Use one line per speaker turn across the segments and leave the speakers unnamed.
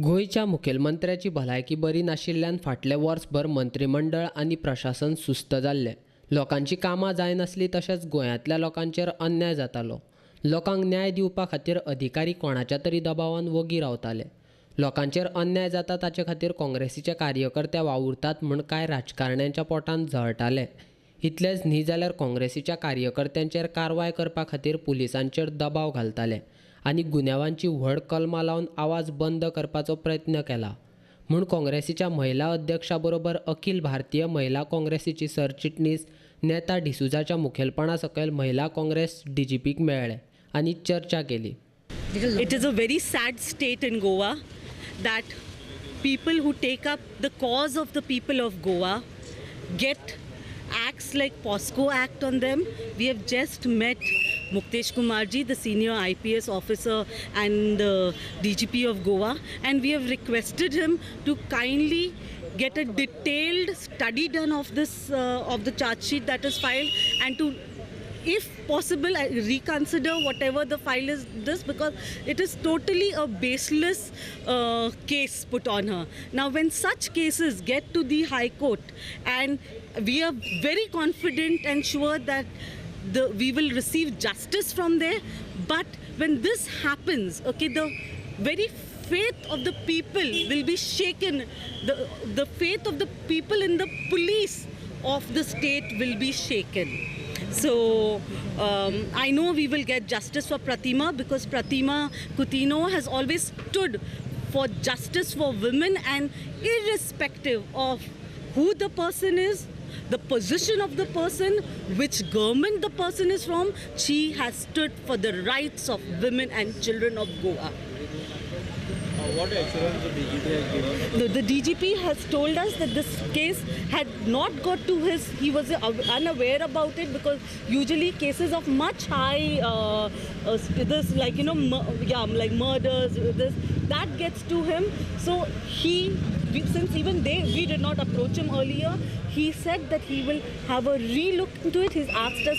गोंयच्या मुखेलमंत्र्याची भलायकी बरी नाशिल्ल्यान फाटले वर्सभर मंत्रिमंडळ आनी प्रशासन सुस्त जाल्लें. लोकांची कामां जायनासलीं तशेंच गोंयांतल्या लोकांचेर अन्याय जातालो. लोकांक न्याय दिवपा खातीर अधिकारी कोणाच्या तरी दबावान वगी रावताले. लोकांचेर अन्याय जाता ताचे खातीर काँग्रेसीचे कार्यकर्ते वावुरतात म्हूण कांय राजकारण्यांच्या पोटांत जळटाले. इतलेंच न्ही जाल्यार काँग्रेसीच्या कार्यकर्त्यांचेर कारवाय करपा खातीर पुलिसांचेर दबाव घालताले आनी गुन्यांवांची व्हड कलमां लावन आवाज बंद करपाचो प्रयत्न केला म्हूण काँग्रेसीच्या महिला अध्यक्षा बरोबर अखिल भारतीय महिला काँग्रेसीची सरचिटणीस नेता डिसूजाच्या मुखेलपणा सकयल महिला काँग्रेस DGPक मेळ्ळे आनी चर्चा केली.
It is a very sad state in Goa that people who take up the cause of the people of Goa get acts like POSCO Act on them. We have just met Muktesh Kumarji, the senior IPS officer and DGP of Goa, and we have requested him to kindly get a detailed study done of this of the charge sheet that is filed, and to, if possible, reconsider whatever the file is this, because it is totally a baseless case put on her. Now when such cases get to the High Court, and we are very confident and sure that we will receive justice from there, but when this happens, okay, the very faith of the people will be shaken. The faith of the people in the police of the state will be shaken. So I know we will get justice for Pratima, because Pratima Coutinho has always stood for justice for women, and irrespective of who the person is, the position of the person, which government the person is from, she has stood for the rights of women and children of Goa.
What assurance the DGP has given?
The DGP has told us that this case had not got to his, he was unaware about it, because usually cases of much high, this like, you know, like murders, that gets to him. So since even we did not approach him earlier, he said that he will have a re-look into it. He's asked us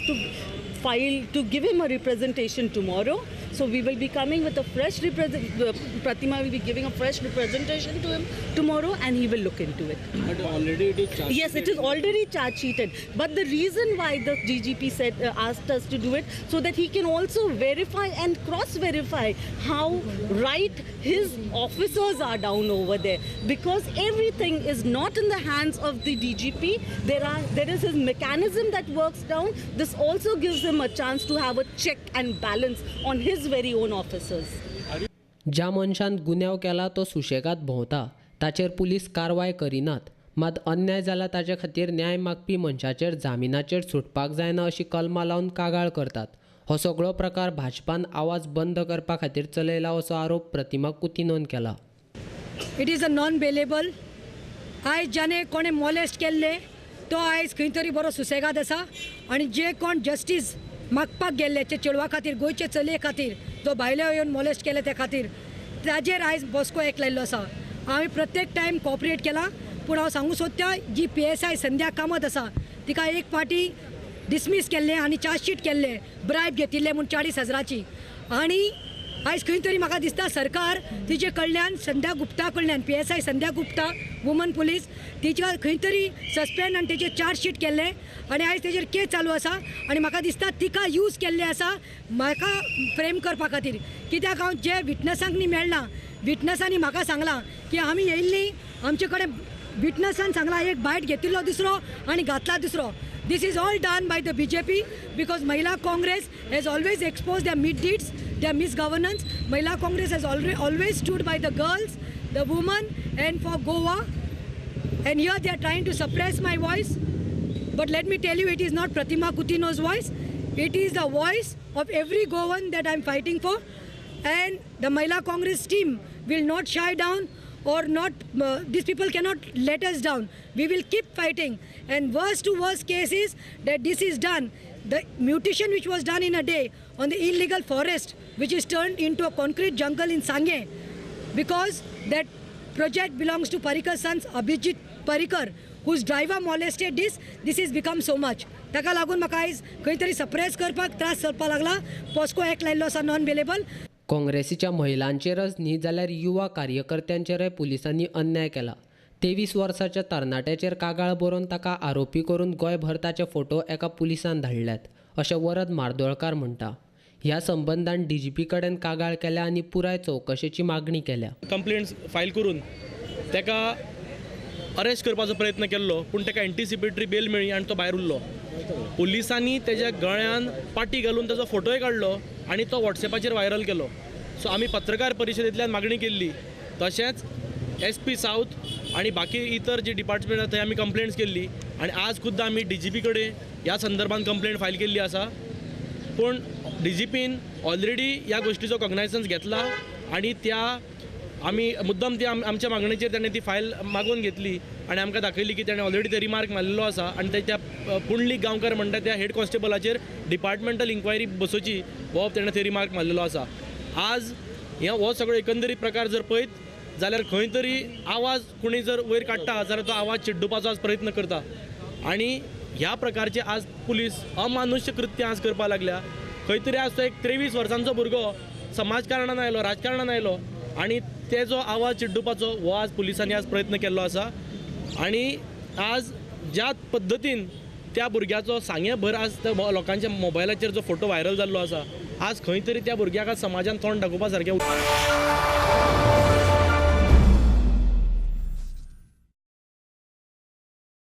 to give him a representation tomorrow. So we will be coming with a fresh Pratima will be giving a fresh representation to him tomorrow, and he will look into it.
But already it is charged.
Yes, it is already charge sheeted. But the reason why the DGP asked us to do it, so that he can also verify and cross-verify how right his officers are down over there. Because everything is not in the hands of the DGP. There is his mechanism that works down. This also gives him a chance to have a check and balance on his very own officers.
ज्या मनशान गुन्यांव केला तो सुशेगाद भोंवता, ताचेर police कारवाय करिनात. मात अन्याय जाला ताचे खातीर न्याय मागपी मनशाचेर जामिनाचेर सुटपाक जायना अशी कलमां लावन कागाळ करतात. हो सगळो प्रकार भाजपान आवाज बंद करपा खातीर चलयला असो आरोप प्रतिमा कुतिनोन केला.
It is a non bailable. आयज जाणे कोणे मॉलेस्ट केल्ले तो आयज खंय तरी बरो सुसेगाद आसा, आनी जे कोण जस्टीस मागपाक गेल्ले ते चेडवा खातीर, गोंयचे चलये खातीर, जो भायले येवन मॉलेस्ट केले त्या खातीर, ताजेर आयज बॉस्को एक लायिल्लो आसा. हांवें प्रत्येक टायम कॉपरेट केला, पूण हांव सांगूं सोदता, जी PSI संध्या कामत आसा तिका एक फावटी डिसमीस केल्ले आनी चार्जशीट केल्ले, ब्रायब घेतिल्ले म्हूण 40,000ची. आनी आयज खंय तरी म्हाका दिसता सरकार तिचे कडल्यान संध्या गुप्ता कडल्यान, PSI संध्या गुप्ता वुमन पुलीस, तिच्या खंय तरी सस्पेंड आनी तेजेर चार्जशीट केल्ले, आनी आयज तेजेर केस चालू आसा. आनी म्हाका दिसता तिका यूज केल्ले आसा म्हाका फ्रेम करपा खातीर. कित्याक हांव जे विटनसांक न्ही मेळना, विटनसांनी म्हाका सांगलां की आमी येयल्लीं, आमचे कडेन विटनसान सांगलां एक बायट घेतिल्लो दुसरो आनी घातला दुसरो. This is all done by the BJP, because Mahila Congress has always exposed their misdeeds, their misgovernance. Mahila Congress has always stood by the girls, the women, and for Goa. And here they are trying to suppress my voice. But let me tell you, it is not Pratima Coutinho's voice. It is the voice of every Goan that I am fighting for. And the Mahila Congress team will not shy down, or not, these people cannot let us down. We will keep fighting. And worst to worst case is that this is done. The mutation which was done in a day on the illegal forest, which is turned into a concrete jungle in Sangye, because that project belongs to Parikar's sons Abhijit Parikar, whose driver molested this has become so much. ताका लागून म्हाका आयज खंय तरी suppress करपाक त्रास चलपाक लागला. पॉस्को एक्ट लायिल्लो आसा नॉन बेलेबल.
काँग्रेसीच्या महिलांचेरच न्ही जाल्यार युवा कार्यकर्त्यांचेरय पुलिसांनी अन्याय केला. 23 वर्साच्या तरणाट्याचेर कागाळ बरोवन ताका आरोपी करून गोंयभर ताचे फोटो एका पुलिसान धाडल्यात, अशें वरद मार्दोळकार म्हणटा. ह्या संबंदान DGP कडेन कागाळ केल्या आनी पुराय चवकशेची मागणी केल्या.
कंप्लेंट्स फायल करून ताका अरेस्ट करपाचो प्रयत्न केल्लो, पूण ताका एंटिसिपेटरी बेल मेळ्ळी आनी तो भायर उरलो. पुलिसांनी तेज्या गळ्यान पाटी घालून ताचो फोटोय काडलो आनी तो वॉट्सॅपाचेर व्हायरल केलो. सो आमी पत्रकार परिशदेंतल्यान मागणी केल्ली, तशेंच SP साऊथ आनी बाकी इतर जे डिपार्टमेंट आसा थंय आमी कंप्लेंट्स केल्ली आनी आज खुद्द आमी DGP कडेन ह्या संदर्भात कंप्लेंट फायल केल्ली आसा. पूण DGPन ऑलरेडी ह्या गोष्टीचो कॉग्नायसन्स घेतला आनी त्या आमी मुद्दम ती आमच्या मागणेचेर ताणें ती फायल मागून घेतली आनी आमकां दाखयली की ताणें ऑलरेडी ते रिमार्क मारलेलो आसा आनी त्या पुंडलीक गांवकार म्हणटा त्या हेड कॉन्स्टेबलाचेर डिपार्टमेंटल इन्क्वायरी बसोवची हो ताणें ते रिमार्क मारलेलो आसा. आज हो सगळो एकंदरीत प्रकार जर पळयत जाल्यार खंय तरी आवाज कोणी जर वयर काडटा जाल्यार तो आवाज चिड्डुपाचो आज प्रयत्न करता आनी ह्या प्रकारचे आज पुलीस अमानुश्य कृत्य आज करपाक लागल्या. खंय तरी आज तो एक 23 वर्सांचो भुरगो समाजकारणान आयलो, राजकारणान आयलो आनी तेजो आवाज चिड्डुपाचो हो आज पुलिसांनी आज प्रयत्न केल्लो आसा. आनी आज ज्या पद्दतीन त्या भुरग्याचो सांगेभर आज लोकांच्या मोबायलाचेर जो फोटो व्हायरल जाल्लो आसा, आज खंय तरी त्या भुरग्याक आज समाजान तोंड दाखोवपा सारकें